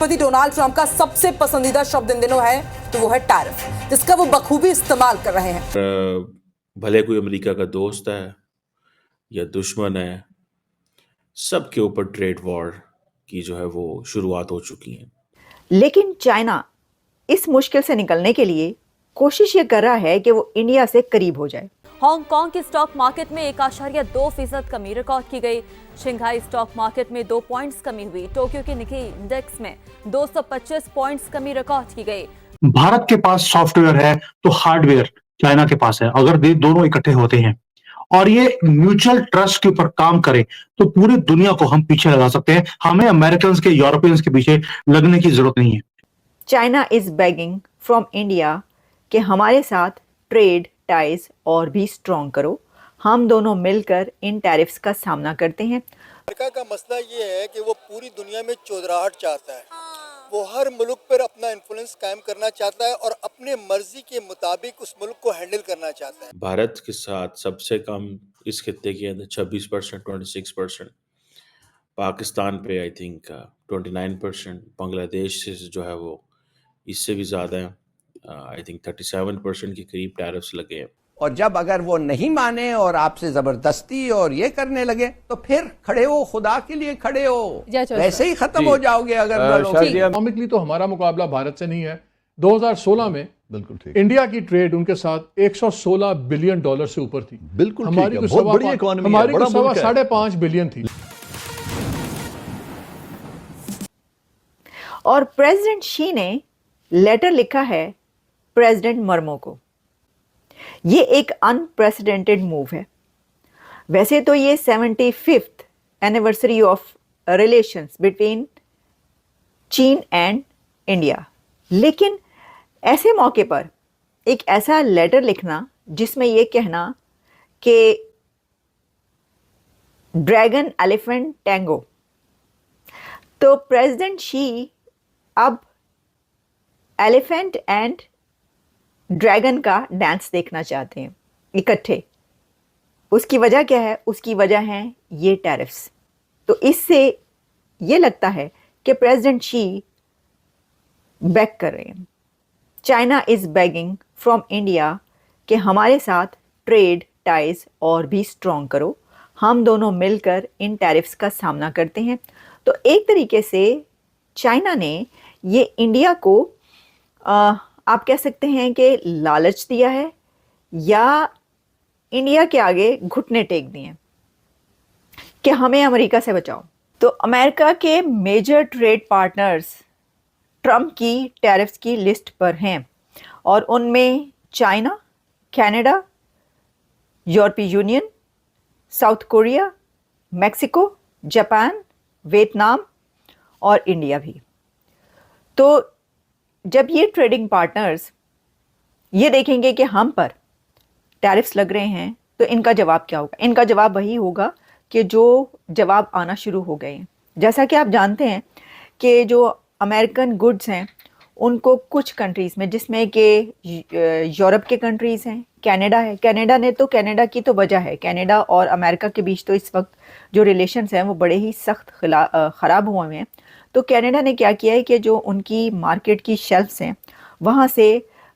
राष्ट्रपति Donald Trump का सबसे पसंदीदा शब्द इन दिनों है तो वो है टैरिफ, जिसका वो बखूबी इस्तेमाल कर रहे हैं। भले कोई अमेरिका का दोस्त है या दुश्मन है, सबके ऊपर ट्रेड वॉर की जो है वो शुरुआत हो चुकी है। लेकिन चाइना इस मुश्किल से निकलने के लिए कोशिश ये कर रहा है कि वो इंडिया से करीब हो जाए। हांगकांग के स्टॉक मार्केट में 1.2% कमी रिकॉर्ड की गई। शंघाई स्टॉक मार्केट में 2 पॉइंट्स कमी हुई। टोक्यो के निक्की इंडेक्स में 225 पॉइंट्स कमी रिकॉर्ड की गई। भारत के पास सॉफ्टवेयर है तो हार्डवेयर चाइना के पास है। अगर दोनों इकट्ठे होते हैं और ये म्यूचुअल ट्रस्ट के ऊपर काम करें तो पूरी दुनिया को हम पीछे लगा सकते हैं। हमें अमेरिकन के, यूरोपियंस के पीछे लगने की जरूरत नहीं है। China is begging from India कि हमारे साथ ट्रेड टाइज और भी स्ट्रॉन्ग करो। हम दोनों मिलकर इन टैरिफ्स का सामना करते हैं। अमेरिका का मसला ये है कि वो पूरी दुनिया में चौधराहट चाहता है। वो हर मुल्क पर अपना इन्फ्लुएंस कायम करना चाहता है और अपने मर्जी के मुताबिक उस मुल्क को हैंडल करना चाहता है। भारत के साथ सबसे कम इस खित्ते के अंदर 26%, 26%, पाकिस्तान पे आई थिंक 29%, बांग्लादेश से जो है वो इससे भी ज़्यादा है, आई थिंक 37% के करीब टैरिफ्स लगे हैं। और जब अगर वो नहीं माने और आपसे जबरदस्ती और ये करने लगे तो फिर खड़े हो, खुदा के लिए खड़े हो, वैसे ही खत्म हो जाओगे। अगर इकोनॉमिकली तो हमारा मुकाबला भारत से नहीं है। 2016 में बिल्कुल ठीक इंडिया की ट्रेड उनके साथ 116 बिलियन डॉलर से ऊपर थी। बिल्कुल हमारी को सवा 5.5 बिलियन थी। और प्रेसिडेंट शी ने लेटर लिखा है प्रेसिडेंट मर्मो को। ये एक अनप्रेसिडेंटेड मूव है। वैसे तो ये 75th anniversary of relations between चीन एंड इंडिया, लेकिन ऐसे मौके पर एक ऐसा लेटर लिखना जिसमें ये कहना कि ड्रैगन एलिफेंट टैंगो, तो प्रेसिडेंट शी अब एलिफेंट एंड ड्रैगन का डांस देखना चाहते हैं इकट्ठे। उसकी वजह क्या है? उसकी वजह है ये टैरिफ्स। तो इससे ये लगता है कि प्रेसिडेंट शी बैक कर रहे हैं। China is begging from India कि हमारे साथ ट्रेड टाइज और भी स्ट्रॉन्ग करो। हम दोनों मिलकर इन टैरिफ्स का सामना करते हैं। तो एक तरीके से चाइना ने ये इंडिया को आप कह सकते हैं कि लालच दिया है या इंडिया के आगे घुटने टेक दिए कि हमें अमेरिका से बचाओ। तो अमेरिका के मेजर ट्रेड पार्टनर्स ट्रंप की टैरिफ्स की लिस्ट पर हैं और उनमें चाइना, कनाडा, यूरोपीय union, south Korea, Mexico, Japan, Vietnam और इंडिया भी। तो जब ये ट्रेडिंग पार्टनर्स ये देखेंगे कि हम पर टैरिफ्स लग रहे हैं तो इनका जवाब क्या होगा? इनका जवाब वही होगा कि जो जवाब आना शुरू हो गए हैं। जैसा कि आप जानते हैं कि जो अमेरिकन गुड्स हैं उनको कुछ कंट्रीज़ में, जिसमें कि यूरोप के कंट्रीज़ हैं, कनाडा है। कनाडा की तो वजह है, कनाडा और अमेरिका के बीच तो इस वक्त जो रिलेशंस हैं वो बड़े ही सख्त ख़राब हुए हैं। तो कनाडा ने क्या किया है कि जो उनकी मार्केट की शेल्फ्स हैं वहाँ से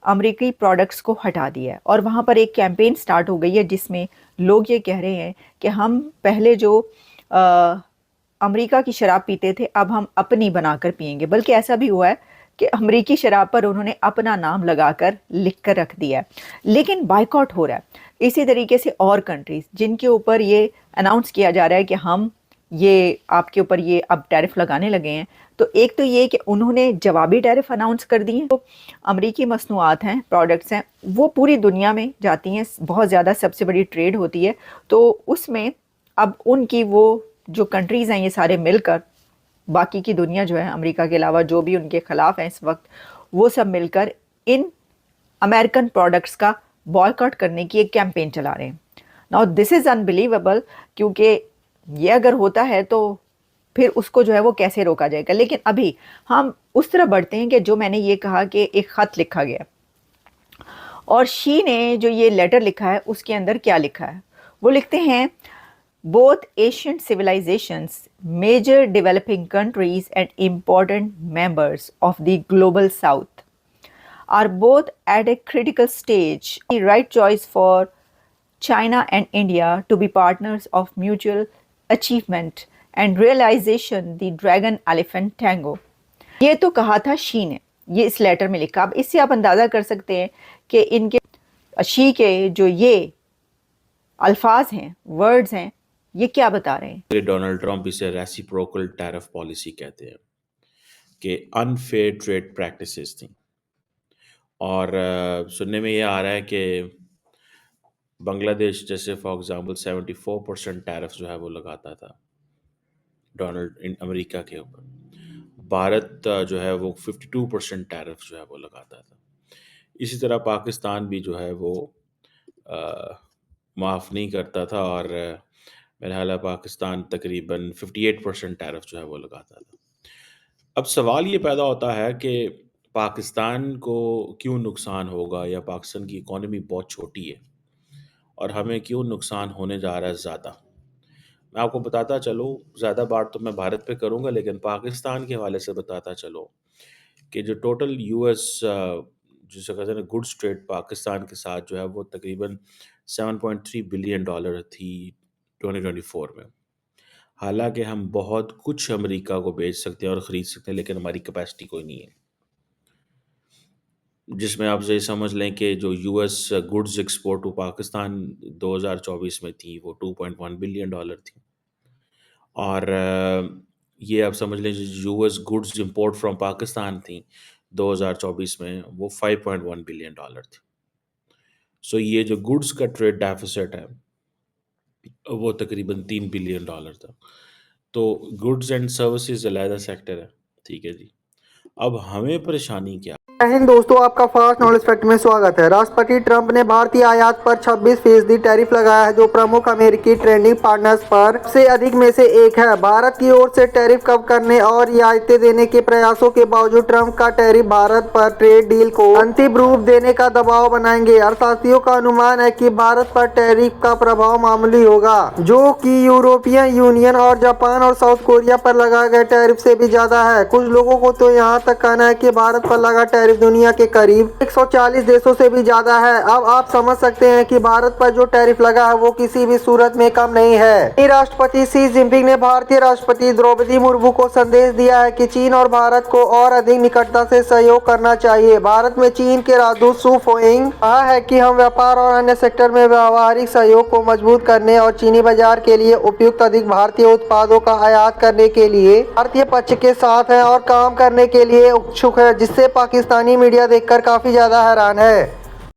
अमेरिकी प्रोडक्ट्स को हटा दिया है और वहाँ पर एक कैंपेन स्टार्ट हो गई है जिसमें लोग ये कह रहे हैं कि हम पहले जो अमेरिका की शराब पीते थे अब हम अपनी बनाकर पिएंगे। बल्कि ऐसा भी हुआ है कि अमेरिकी शराब पर उन्होंने अपना नाम लगाकर लिख कर रख दिया है, लेकिन बायकॉट हो रहा है। इसी तरीके से और कंट्रीज़ जिनके ऊपर ये अनाउंस किया जा रहा है कि हम ये आपके ऊपर ये अब टैरिफ लगाने लगे हैं। तो एक तो ये कि उन्होंने जवाबी टैरिफ अनाउंस कर दिए। तो अमेरिकी मसनूआत हैं, प्रोडक्ट्स हैं, वो पूरी दुनिया में जाती हैं, बहुत ज़्यादा सबसे बड़ी ट्रेड होती है। तो उसमें अब उनकी वो जो कंट्रीज़ हैं ये सारे मिलकर, बाकी की दुनिया जो है अमेरिका के अलावा जो भी उनके ख़िलाफ़ हैं इस वक्त, वो सब मिलकर इन अमेरिकन प्रोडक्ट्स का बॉयकॉट करने की एक कैंपेन चला रहे हैं। नाउ दिस इज़ अनबिलीवेबल, क्योंकि ये अगर होता है तो फिर उसको जो है वो कैसे रोका जाएगा। लेकिन अभी हम उस तरह बढ़ते हैं कि जो मैंने ये कहा कि एक ख़त लिखा गया और शी ने जो ये लेटर लिखा है उसके अंदर क्या लिखा है। वो लिखते हैं both ancient civilizations, major developing countries, and important members of the global south, are both at a critical stage. The right choice for China and India to be partners of mutual achievement and realization, the Dragon Elephant Tango. ये तो कहा था she ने, ये इस letter में लिखा। अब इससे आप अंदाज़ा कर सकते हैं कि इनके शी के जो ये अल्फाज हैं, वर्ड्स हैं, ये क्या बता रहे हैं। डोनाल्ड ट्रंप इसे रेसिप्रोकल टैरिफ पॉलिसी कहते हैं कि अनफेयर ट्रेड प्रैक्टिसेस थी। और सुनने में ये आ रहा है कि बांग्लादेश जैसे फॉर एग्जांपल 74% टैरिफ जो है वो लगाता था अमेरिका के ऊपर। भारत जो है वो 52% टैरिफ जो है वो लगाता था। इसी तरह पाकिस्तान भी जो है वो माफ़ नहीं करता था और मेरा ख्याल है पाकिस्तान तकरीबन 58% टैरिफ जो है वो लगाता था। अब सवाल ये पैदा होता है कि पाकिस्तान को क्यों नुकसान होगा, या पाकिस्तान की इकॉनमी बहुत छोटी है और हमें क्यों नुकसान होने जा रहा है ज़्यादा। मैं आपको बताता चलूँ, ज़्यादा बात तो मैं भारत पे करूँगा लेकिन पाकिस्तान के हवाले से बताता चलो कि जो टोटल यूएस जिसे कहते हैं गुड्स ट्रेड पाकिस्तान के साथ जो है वो तकरीबन $7.3 बिलियन थी 2024 में। हालांकि हम बहुत कुछ अमेरिका को बेच सकते हैं और ख़रीद सकते हैं लेकिन हमारी कैपेसिटी कोई नहीं है, जिसमें आप ये समझ लें कि जो US goods export to Pakistan 2024 में थी वो $2.1 बिलियन थी। और ये आप समझ लें US goods import from Pakistan थी 2024 में वो $5.1 बिलियन थी। सो ये जो गुड्स का ट्रेड डेफिसिट है वो तकरीबन $3 बिलियन था। तो गुड्स एंड सर्विसेज अलग सेक्टर है, ठीक है जी। अब हमें परेशानी क्या? हिंद दोस्तों, आपका फास्ट नॉलेज फैक्ट में स्वागत है। राष्ट्रपति ट्रंप ने भारतीय आयात पर 26% टैरिफ लगाया है, जो प्रमुख अमेरिकी ट्रेडिंग पार्टनर्स पर सबसे अधिक में से एक है। भारत की ओर से टैरिफ कम करने और रियायतें देने के प्रयासों के बावजूद ट्रंप का टैरिफ भारत पर ट्रेड डील को अंतिम रूप देने का दबाव बनाएंगे। अर्थशास्त्रियों का अनुमान है कि भारत पर टैरिफ का प्रभाव मामूली होगा, जो कि यूरोपियन यूनियन और जापान और साउथ कोरिया पर लगाए गए टैरिफ से भी ज्यादा है। कुछ लोगों को तो यहाँ तक कहना है कि भारत पर लगा टैरिफ दुनिया के करीब 140 देशों से भी ज्यादा है। अब आप समझ सकते हैं कि भारत पर जो टैरिफ लगा है वो किसी भी सूरत में कम नहीं है। राष्ट्रपति शी जिनपिंग ने भारतीय राष्ट्रपति द्रौपदी मुर्मू को संदेश दिया है कि चीन और भारत को और अधिक निकटता से सहयोग करना चाहिए। भारत में चीन के राजदूत सू फोइंग कहा है कि हम व्यापार और अन्य सेक्टर में व्यावहारिक सहयोग को मजबूत करने और चीनी बाजार के लिए उपयुक्त अधिक भारतीय उत्पादों का आयात करने के लिए भारतीय पक्ष के साथ है और काम करने के लिए इच्छुक है, जिससे पाकिस्तानी मीडिया देखकर काफी ज्यादा हैरान है।